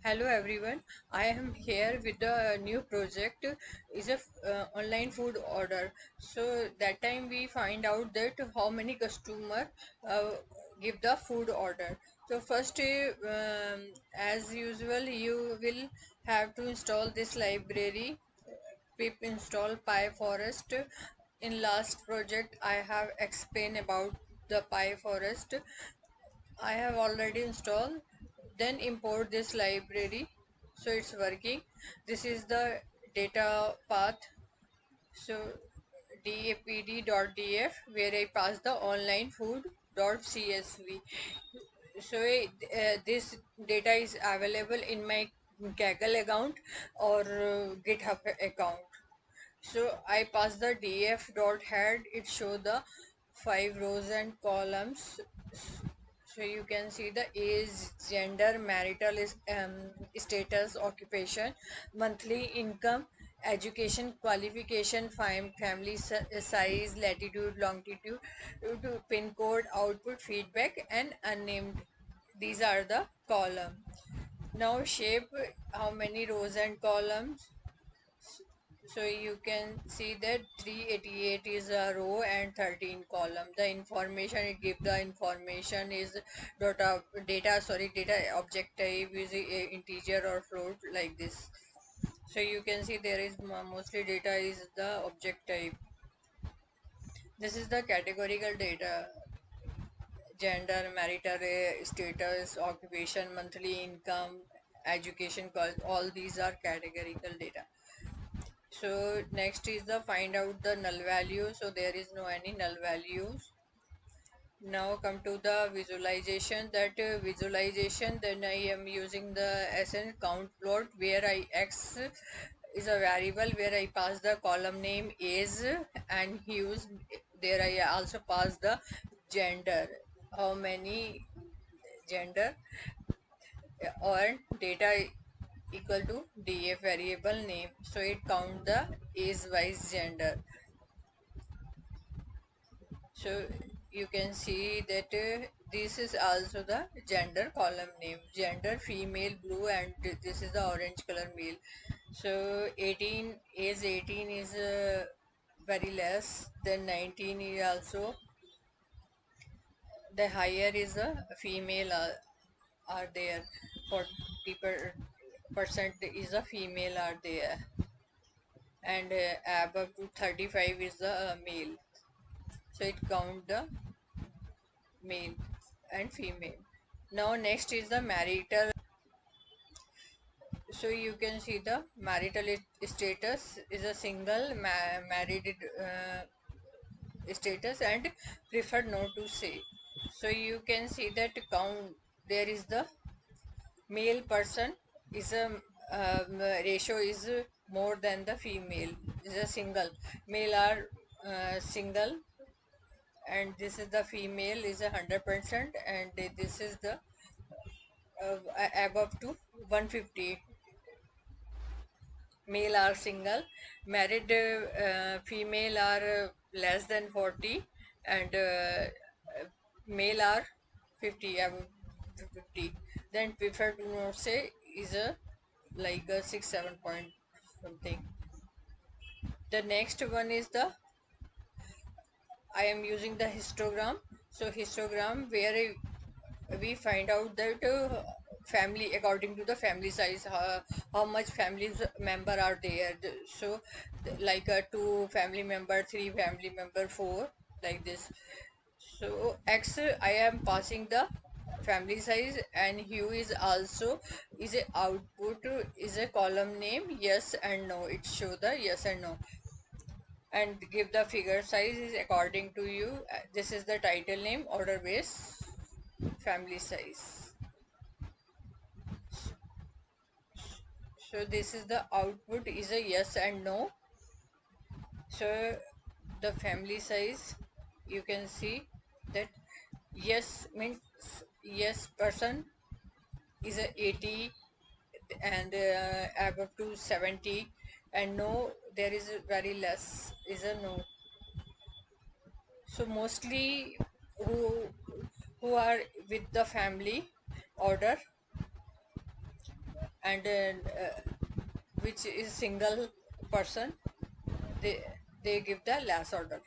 Hello everyone, I am here with the new project is a online food order. So that time we find out that how many customer uh, give the food order. So first, as usual, you will have to install this library. Pip install PyForest. In last project, I have explained about the PyForest. I have already installed. Then import this library. So it's working. This is the data path. So dapd.df where I pass the online food.csv. So this data is available in my Kaggle account or GitHub account. So I pass the df.head. It show the 5 rows and columns. So you can see the age, gender, marital status, occupation, monthly income, education, qualification, family size, latitude, longitude, to pin code, output, feedback, and unnamed. These are the column. Now shape, how many rows and columns. So you can see that 388 is a row and 13 column. The information it gives, the information is data object type is a integer or float, like this. So you can see there is mostly data is the object type. This is the categorical data: gender, marital status, occupation, monthly income, education cost. All these are categorical data. So next is the find out the null value. So there is no any null values. Now come to the visualization. That visualization, then I am using the SN count plot where I x is a variable where I pass the column name is and hues. There I also pass the gender, how many gender, or data equal to df variable name. So it count the age wise gender. So you can see that this is also the gender column name: gender female blue, and this is the orange color male. So 18 age 18 is very less than 19 is also. The higher is a female are there. 40% is a female are there, and above to 35 is the male. So it count the male and female. Now next is the marital. So you can see the marital status is a single, married status, and preferred not to say. So you can see that count, there is the male person is a ratio is more than the female is a single. Male are single, and this is the female is 100%, and this is the above to 150. Male are single, married female are less than 40, and male are 50, above 50. Then prefer to not say is a like a 6 7 point something. The next one is the, I am using the histogram. So histogram where we find out that family, according to the family size, how much families member are there. So like a two family member, three family member, four, like this. So x I am passing the family size, and hue is also is a output, is a column name yes and no. It show the yes and no, and give the figure size is according to you. This is the title name, order base, family size. So this is the output is a yes and no. So the family size, you can see that yes means yes person is a 80, and above to 70, and no there is very less is a no. So mostly who are with the family order, and which is single person, they they give the last order.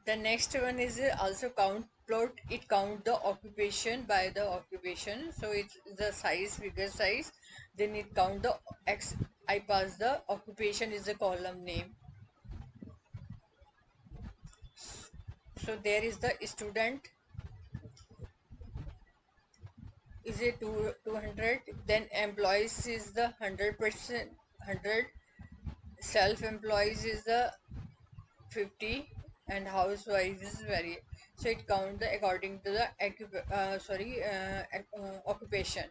The next one is also count plot. It count the occupation by the occupation. So it's the size, figure size. Then it count the x. I pass the occupation is the column name. So there is the student is a 200. Then employees is the 100%, 100. Self employees is the 50, and housewives is very. So it count the according to the occupation.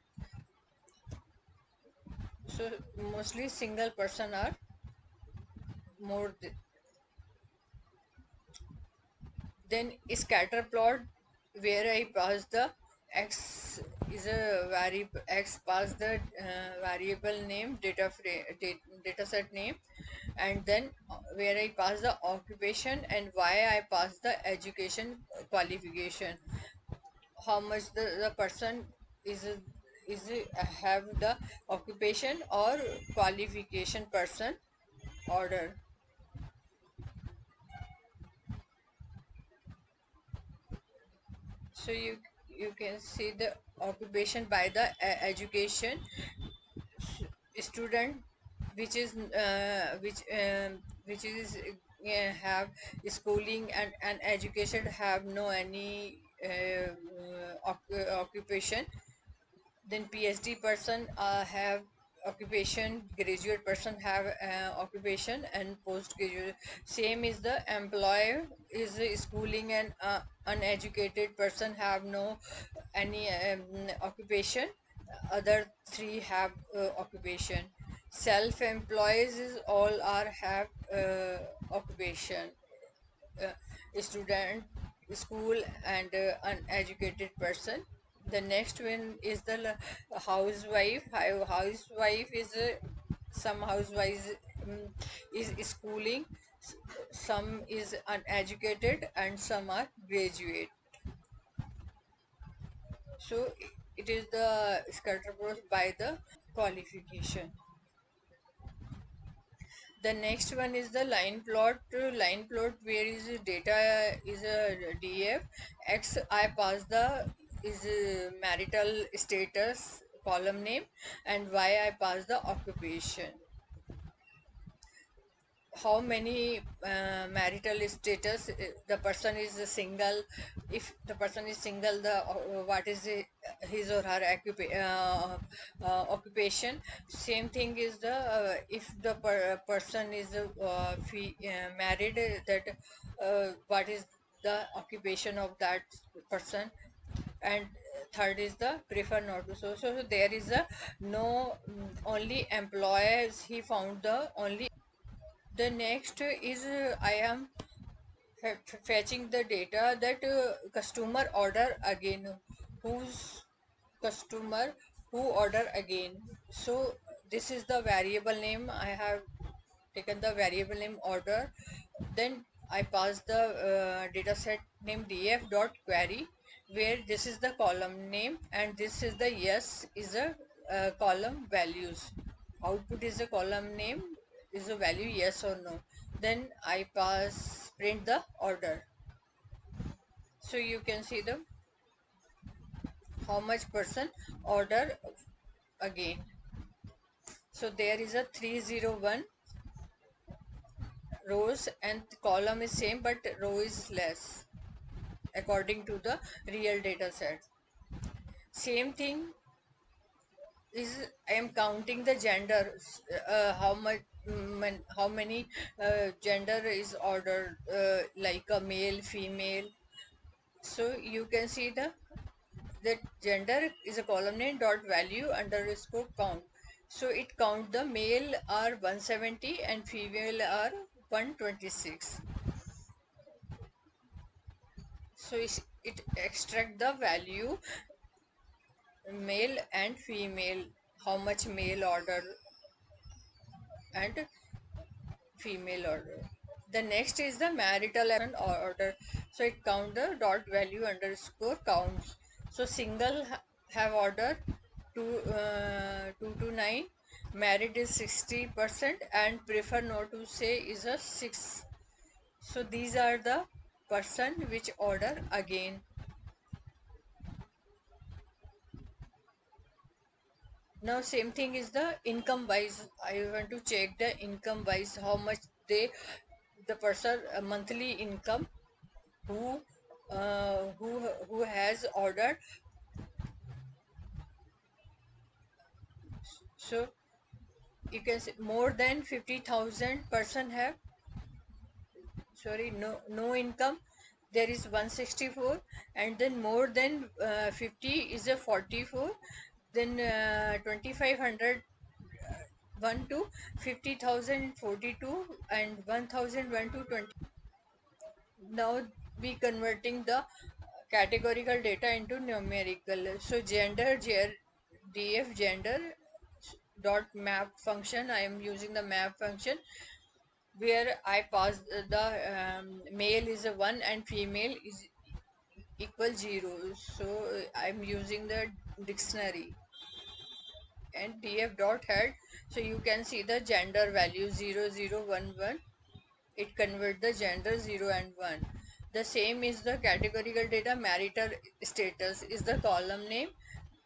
So mostly single person are more. Then scatter plot where I pass the x is a variable, x pass the variable name, data set name, and then where I pass the occupation, and y I pass the education qualification. How much the person is have the occupation or qualification person order. So you can see the occupation by the education student, which is have schooling and education, have no any occupation. Then PhD person have occupation, graduate person have occupation, and postgraduate. Same is the employer is schooling, and uneducated person have no any occupation. Other three have occupation. Self-employees is all are have occupation. Student, school, and uneducated person. The next one is the housewife. Housewife is some housewives is schooling, some is uneducated, and some are graduate. So it is the scatter plot by the qualification. The next one is the line plot. Line plot where is data is a DF. X I pass the is marital status column name, and Y I pass the occupation. How many marital status the person is single. If the person is single, the what is his or her occupation. Same thing is the if the person is married, that what is the occupation of that person. And third is the prefer not to. So there is a no only employers he found the only. The next is I am fetching the data that customer order again. Whose customer who order again. So this is the variable name. I have taken the variable name order. Then I pass the data set name df dot query, where this is the column name and this is the yes is a column values. Output is a column name, is a value yes or no. Then I pass print the order. So you can see the how much person order again. So there is a 301 rows and column is same but row is less according to the real data set. Same thing is I am counting the gender, how much how many gender is ordered, like a male, female. So you can see the gender is a column name dot value underscore count. So it count the male are 170 and female are 126. So it extract the value male and female, how much male order and female order. The next is the marital order. So it count the dot value underscore counts. So single have order 2 to 9, married is 60%, and prefer not to say is a 6. So these are the person which order again. Now same thing is the income wise. I want to check the income wise how much they, the person monthly income who who has ordered. So you can say more than 50,000 person have, sorry, no income, there is 164, and then more than 50 is a 44, then 2500 1 to 50,000 42, and 1001 to 20. Now we converting the categorical data into numerical. So gender, df gender dot map function, I am using the map function where I pass the male is a 1 and female is equal 0. So I'm using the dictionary, and df dot head, so you can see the gender value 0011. It convert the gender 0 and 1. The same is the categorical data. Marital status is the column name,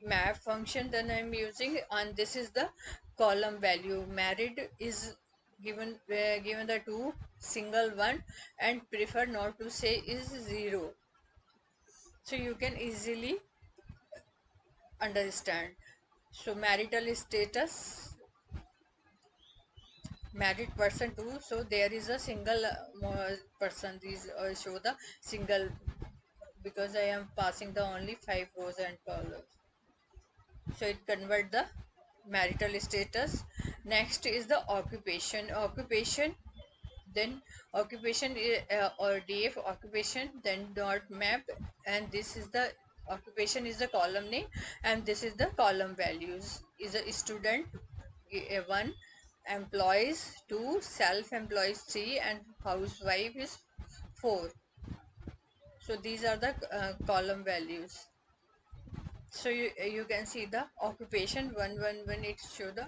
map function then I'm using, and this is the column value. Married is given the 2, single 1, and prefer not to say is 0. So you can easily understand. So marital status, married person too, so there is a single person. These show the single, because I am passing the only 5 rows and columns. So it convert the marital status. Next is the occupation, then occupation or df occupation, then dot map, and this is the occupation is the column name, and this is the column values is a student 1, employees 2, self-employees 3, and housewife is 4. So these are the column values. So you can see the occupation when it show the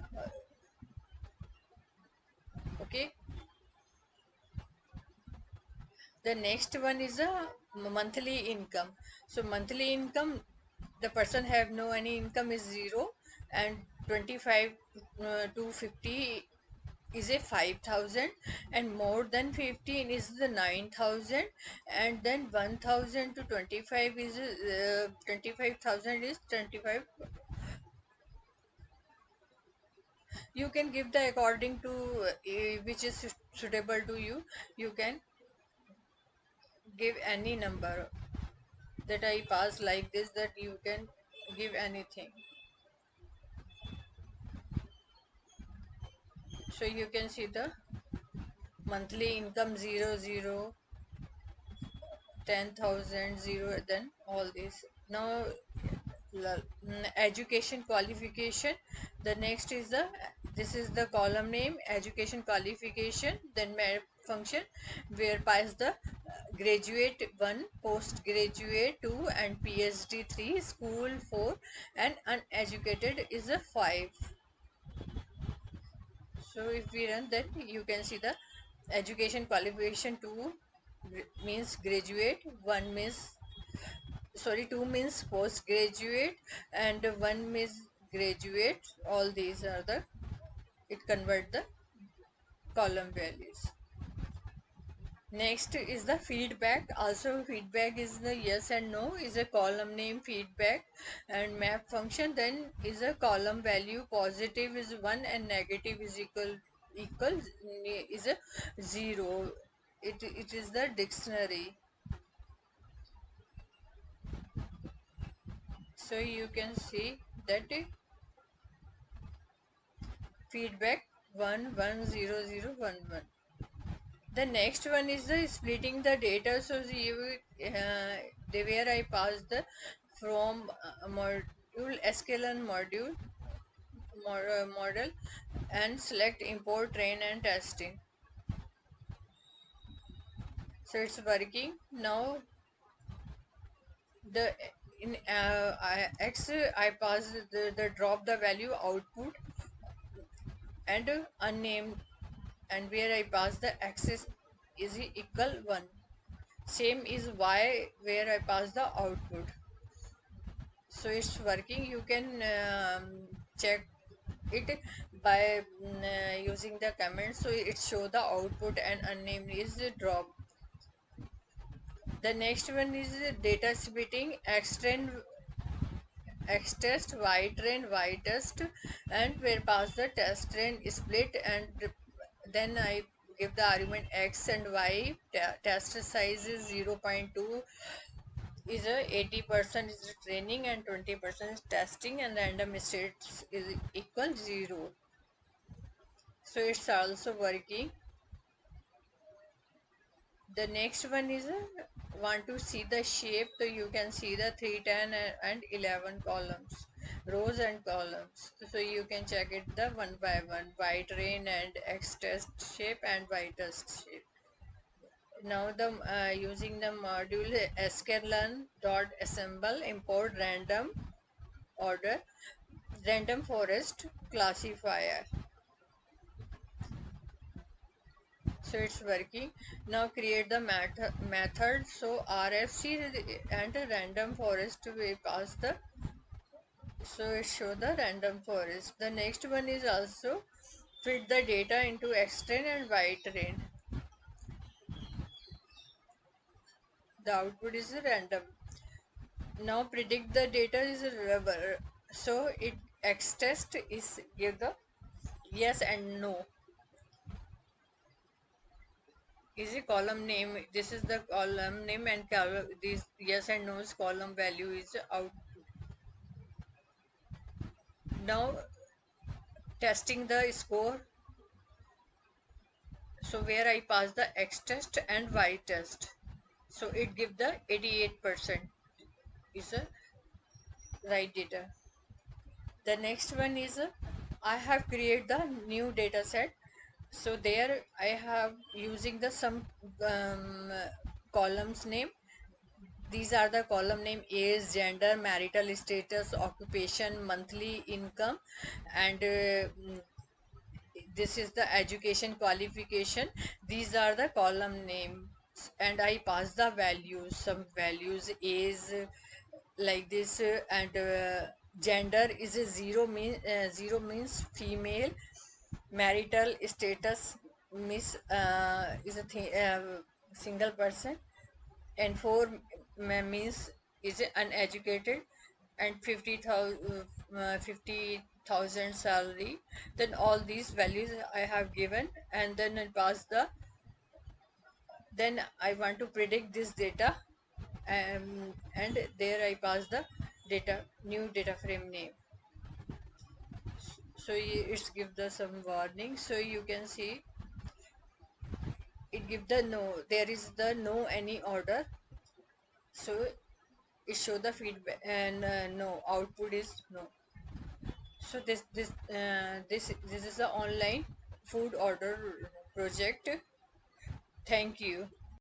okay. The next one is a monthly income. So monthly income, the person have no any income is 0, and 25 to 50 is a 5,000, and more than 15 is the 9,000, and then 1,000 to 25 is 25,000 is 25. You can give the according to which is suitable to you. You can give any number that I pass like this, that you can give anything. So you can see the monthly income 0, 10,000 0, then all this. Now education qualification, the next is the, this is the column name education qualification, then map function where pass the graduate 1, postgraduate 2, and phd 3, school 4, and uneducated is a 5. So if we run that, you can see the education qualification 2 means graduate, 1 means, sorry, 2 means postgraduate, and 1 means graduate. All these are the, it convert the column values. Next is the feedback. Also feedback is the yes and no is a column name feedback, and map function then is a column value. Positive is 1 and negative is equal is a 0. It is the dictionary. So you can see that feedback 1 1 0 0 1 1. The next one is the splitting the data. So you where I passed the from module sklearn model, and select import train and testing. So it's working now. The in X I pass the drop the value output and unnamed, and where I pass the access is equal 1. Same is Y where I pass the output. So it's working. You can check it by using the comment. So it show the output and unnamed is drop. The next one is data splitting, extend xtest, ytrain, ytest, and where pass the test train split, and then I give the argument x and y. Test size is 0.2, is a 80% is training and 20% is testing, and random states is equal 0. So it's also working. The next one is want to see the shape, so you can see the 3, 10 and 11 columns, rows and columns. So you can check it the one by one, y train and x test shape and y test shape. Now the using the module sklearn dot assemble import random order random forest classifier. So it's working. Now create the method. So RFC and random forest we pass the, so it show the random forest. The next one is also fit the data into xtrain and ytrain. The output is random. Now predict the data is rubber. So it x test is give the yes and no. Is a column name. This is the column name, and column this yes and no's column value is out. Now testing the score. So where I pass the x test and y test. So it give the 88% is a right data. The next one is I have created the new data set. So there I have using the some columns name. These are the column name: age, gender, marital status, occupation, monthly income, and this is the education qualification. These are the column names, and I pass the values, some values is like this, and gender is a 0, 0 means female, marital status means is a single person, and 4 means is uneducated, and 50,000 salary. Then all these values I have given, and then I pass the, then I want to predict this data, and there I pass the data, new data frame name. So it's give the some warning. So you can see it give the no, there is the no any order. So it show the feedback, and no output is no. So this is the online food order project. Thank you.